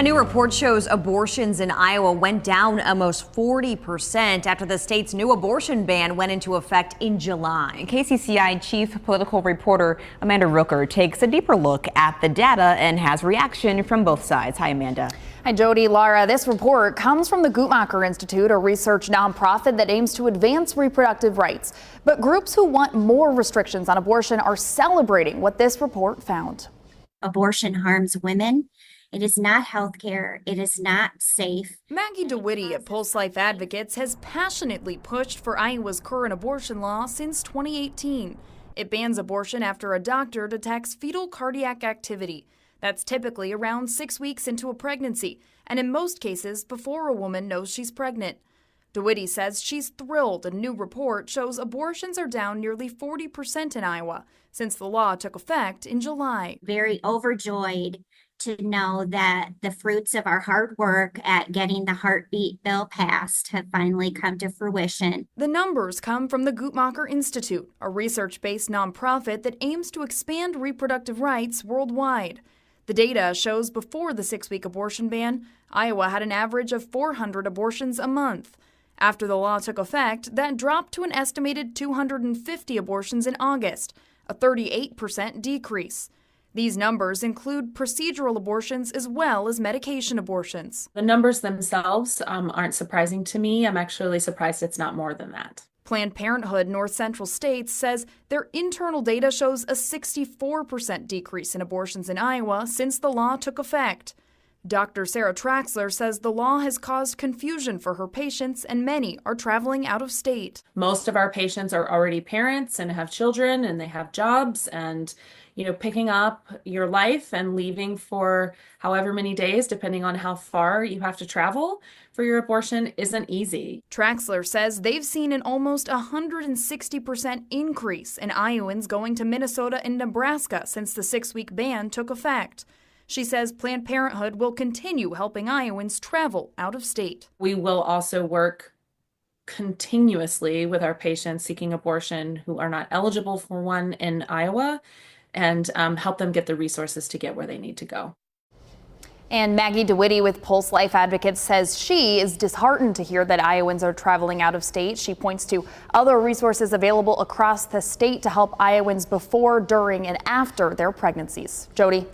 A new report shows abortions in Iowa went down almost 40% after the state's new abortion ban went into effect in July. KCCI chief political reporter Amanda Rooker takes a deeper look at the data and has reaction from both sides. Hi, Amanda. Hi, Jody. Laura, this report comes from the Guttmacher Institute, a research nonprofit that aims to advance reproductive rights. But groups who want more restrictions on abortion are celebrating what this report found. Abortion harms women. It is not health care. It is not safe. Maggie DeWitty at Pulse Life Advocates has passionately pushed for Iowa's current abortion law since 2018. It bans abortion after a doctor detects fetal cardiac activity. That's typically around 6 weeks into a pregnancy, and in most cases before a woman knows she's pregnant. DeWitty says she's thrilled a new report shows abortions are down nearly 40% in Iowa since the law took effect in July. Very overjoyed to know that the fruits of our hard work at getting the heartbeat bill passed have finally come to fruition. The numbers come from the Guttmacher Institute, a research-based nonprofit that aims to expand reproductive rights worldwide. The data shows before the 6-week abortion ban, Iowa had an average of 400 abortions a month. After the law took effect, that dropped to an estimated 250 abortions in August, a 38% decrease. These numbers include procedural abortions as well as medication abortions. The numbers themselves aren't surprising to me. I'm actually surprised it's not more than that. Planned Parenthood North Central States says their internal data shows a 64% decrease in abortions in Iowa since the law took effect. Dr. Sarah Traxler says the law has caused confusion for her patients and many are traveling out of state. Most of our patients are already parents and have children and they have jobs, and picking up your life and leaving for however many days, depending on how far you have to travel for your abortion, isn't easy. Traxler says they've seen an almost 160% increase in Iowans going to Minnesota and Nebraska since the 6-week ban took effect. She says Planned Parenthood will continue helping Iowans travel out of state. We will also work continuously with our patients seeking abortion who are not eligible for one in Iowa, and help them get the resources to get where they need to go. And Maggie DeWitty with Pulse Life Advocates says she is disheartened to hear that Iowans are traveling out of state. She points to other resources available across the state to help Iowans before, during, and after their pregnancies. Jody.